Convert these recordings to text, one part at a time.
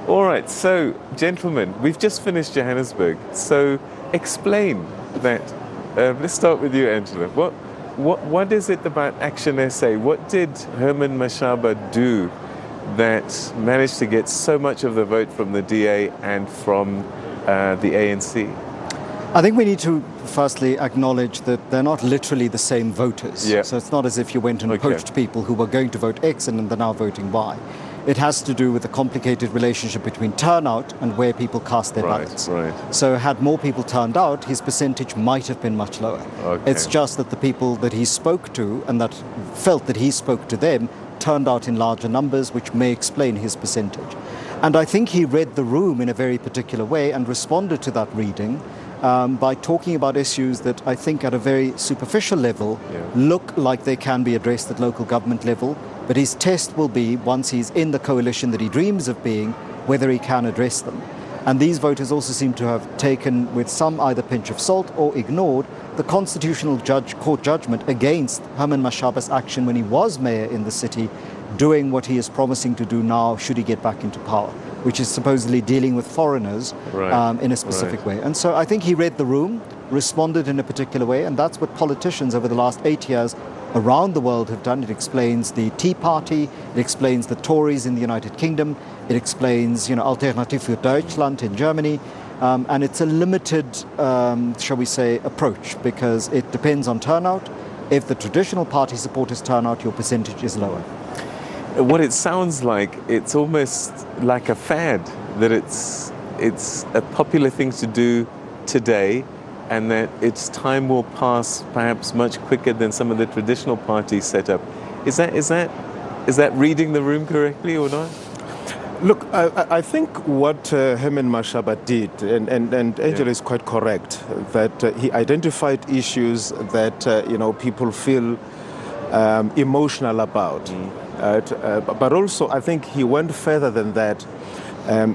All right, so gentlemen, we've just finished Johannesburg. So explain that. Let's start with you, Angelo. What is it about ActionSA? What did Herman Mashaba do that managed to get so much of the vote from the DA and from the ANC? I think we need to firstly acknowledge that they're not literally the same voters. Yeah. So it's not as if you went and poached people who were going to vote X and they're now voting Y. It has to do with the complicated relationship between turnout and where people cast their ballots. Right. So had more people turned out, his percentage might have been much lower. Okay. It's just that the people that he spoke to and that felt that he spoke to them turned out in larger numbers, which may explain his percentage. And I think he read the room in a very particular way and responded to that reading by talking about issues that I think at a very superficial level look like they can be addressed at local government level. But his test will be, once he's in the coalition that he dreams of being, whether he can address them. And these voters also seem to have taken with some either pinch of salt or ignored the constitutional court judgment against Herman Mashaba's action when he was mayor in the city, doing what he is promising to do now should he get back into power, which is supposedly dealing with foreigners in a specific way. And so I think he read the room, responded in a particular way, and that's what politicians over the last 8 years around the world have done. It explains the Tea Party, it explains the Tories in the United Kingdom, it explains, Alternative für Deutschland in Germany, and it's a limited, shall we say, approach because it depends on turnout. If the traditional party supporters turn out, your percentage is lower. What it sounds like, it's almost like a fad, that it's a popular thing to do today, and that its time will pass perhaps much quicker than some of the traditional parties set up. Is that reading the room correctly or not? Look, I think what Herman Mashaba did, and Angelo is quite correct, that he identified issues that people feel emotional about. But also, I think he went further than that.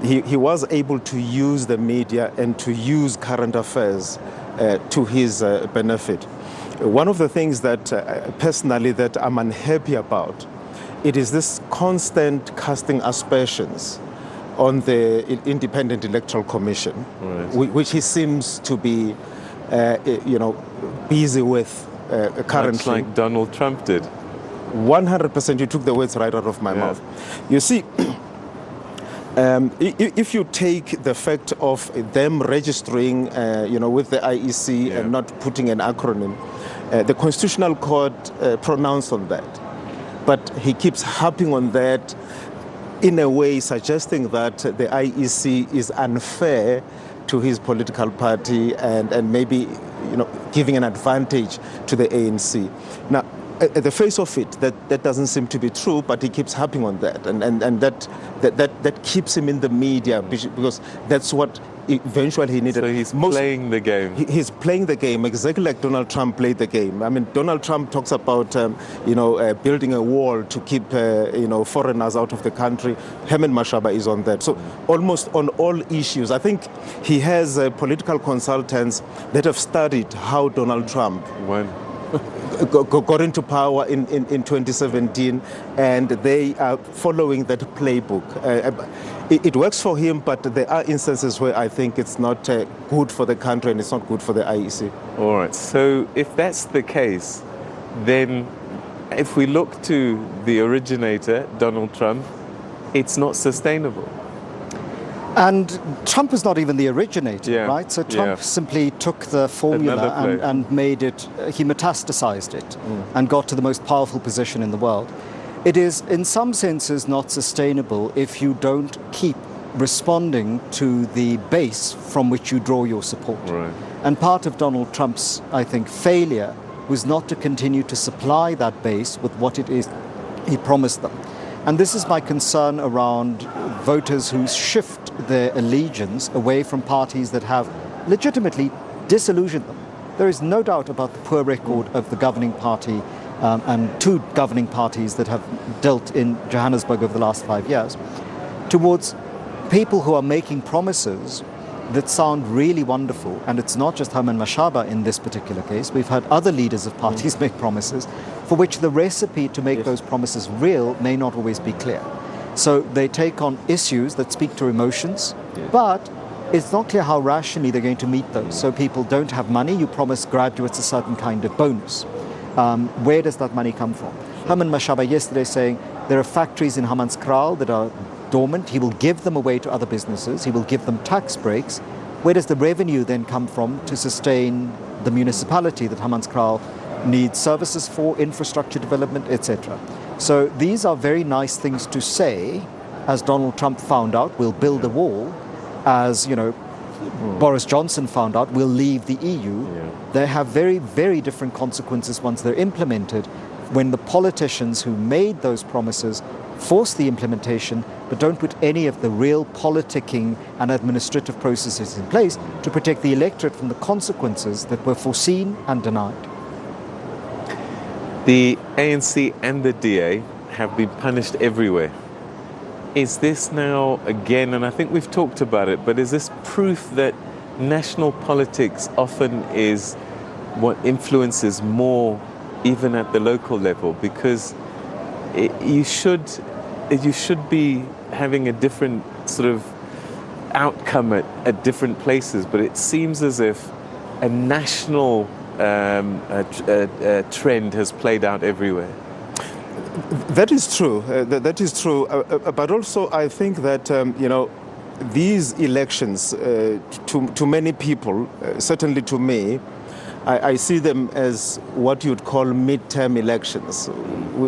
He was able to use the media and to use current affairs to his benefit. One of the things that personally that I'm unhappy about, it is this constant casting aspersions on the Independent Electoral Commission, which he seems to be, busy with currently. Much like Donald Trump did. 100%, you took the words right out of my mouth. You see, if you take the fact of them registering, with the IEC and not putting an acronym, the Constitutional Court pronounced on that. But he keeps harping on that in a way suggesting that the IEC is unfair to his political party and maybe, giving an advantage to the ANC. Now, at the face of it, that doesn't seem to be true, but he keeps harping on that, and that keeps him in the media because that's what eventually he needed. So he's playing the game. He's playing the game exactly like Donald Trump played the game. I mean, Donald Trump talks about building a wall to keep foreigners out of the country. Herman Mashaba is on that. So almost on all issues, I think he has political consultants that have studied how Donald Trump got into power in 2017, and they are following that playbook. It works for him, but there are instances where I think it's not good for the country and it's not good for the IEC. All right, so if that's the case, then if we look to the originator, Donald Trump, it's not sustainable. And Trump was not even the originator, right? So Trump simply took the formula and made it, he metastasized it and got to the most powerful position in the world. It is, in some senses, not sustainable if you don't keep responding to the base from which you draw your support. Right. And part of Donald Trump's, I think, failure was not to continue to supply that base with what it is he promised them. And this is my concern around voters who shift their allegiance away from parties that have legitimately disillusioned them. There is no doubt about the poor record of the governing party and two governing parties that have dealt in Johannesburg over the last 5 years, towards people who are making promises that sound really wonderful. And it's not just Herman Mashaba in this particular case. We've heard other leaders of parties make promises for which the recipe to make those promises real may not always be clear. So they take on issues that speak to emotions, but it's not clear how rationally they're going to meet those. So people don't have money, you promise graduates a certain kind of bonus. Where does that money come from? Herman Mashaba yesterday saying there are factories in Hammanskraal that are dormant. He will give them away to other businesses. He will give them tax breaks. Where does the revenue then come from to sustain the municipality that Hammanskraal needs services for, infrastructure development, etc.? So these are very nice things to say. As Donald Trump found out, we'll build a wall. As Boris Johnson found out, we'll leave the EU. They have very, very different consequences once they're implemented, when the politicians who made those promises force the implementation but don't put any of the real politicking and administrative processes in place to protect the electorate from the consequences that were foreseen and denied. The ANC and the DA have been punished everywhere. Is this now again, and I think we've talked about it, but is this proof that national politics often is what influences more even at the local level? Because you should be having a different sort of outcome at different places, but it seems as if a national trend has played out everywhere. That is true. That is true. But also, I think that these elections, to many people, certainly to me, I see them as what you'd call midterm elections,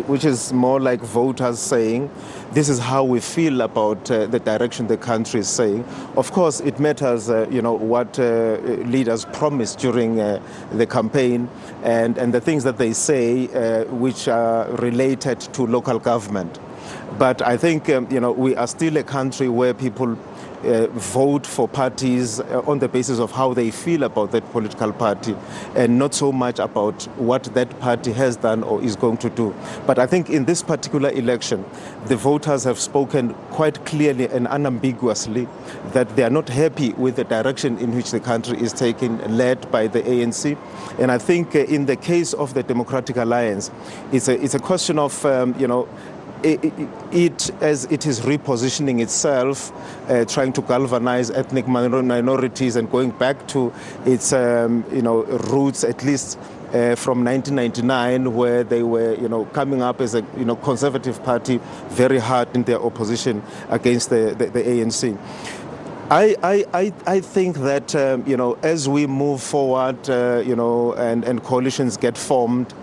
which is more like voters saying, this is how we feel about the direction the country is saying. Of course, it matters, what leaders promise during the campaign and the things that they say which are related to local government. But I think, we are still a country where people vote for parties on the basis of how they feel about that political party and not so much about what that party has done or is going to do. But I think in this particular election, the voters have spoken quite clearly and unambiguously that they are not happy with the direction in which the country is taken, led by the ANC. And I think in the case of the Democratic Alliance, it's a question of, it as it is repositioning itself, trying to galvanize ethnic minorities and going back to its roots, at least from 1999, where they were coming up as a conservative party, very hard in their opposition against the ANC. I think that as we move forward, and coalitions get formed,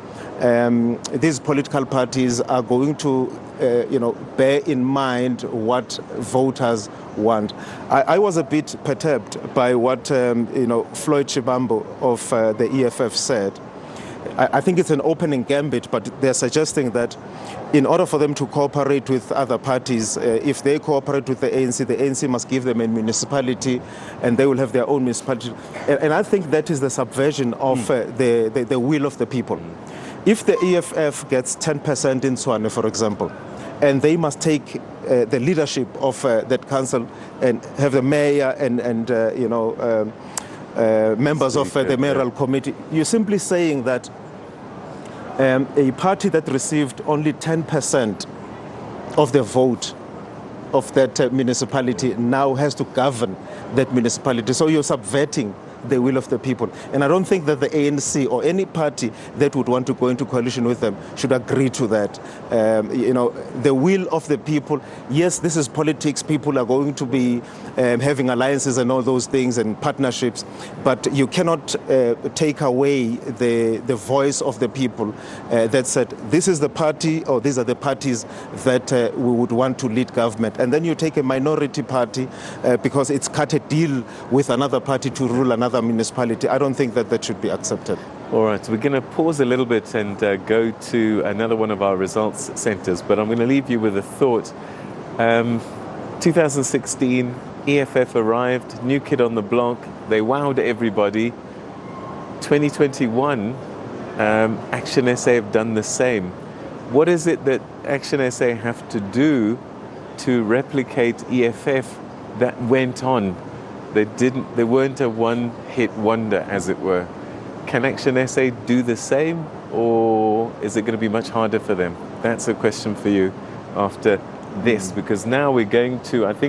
these political parties are going to bear in mind what voters want. I was a bit perturbed by what Floyd Shivambu of the EFF said. I think it's an opening gambit, but they're suggesting that in order for them to cooperate with other parties, if they cooperate with the ANC must give them a municipality and they will have their own municipality. And I think that is the subversion of the will of the people. If the EFF gets 10% in Tshwane, for example, and they must take the leadership of that council and have the mayor and members of the mayoral committee, you're simply saying that a party that received only 10% of the vote of that municipality now has to govern that municipality. So you're subverting the will of the people. And I don't think that the ANC or any party that would want to go into coalition with them should agree to that. The will of the people, yes, this is politics. People are going to be having alliances and all those things and partnerships, but you cannot take away the voice of the people that said, this is the party or these are the parties that we would want to lead government. And then you take a minority party because it's cut a deal with another party to rule another municipality. I don't think that should be accepted. All right, we're going to pause a little bit and go to another one of our results centres, but I'm going to leave you with a thought. 2016, EFF arrived, new kid on the block, they wowed everybody. 2021, ActionSA have done the same. What is it that ActionSA have to do to replicate EFF that went on? They weren't a one-hit wonder, as it were. Can ActionSA do the same, or is it going to be much harder for them? That's a question for you after this, because now we're going to, I think,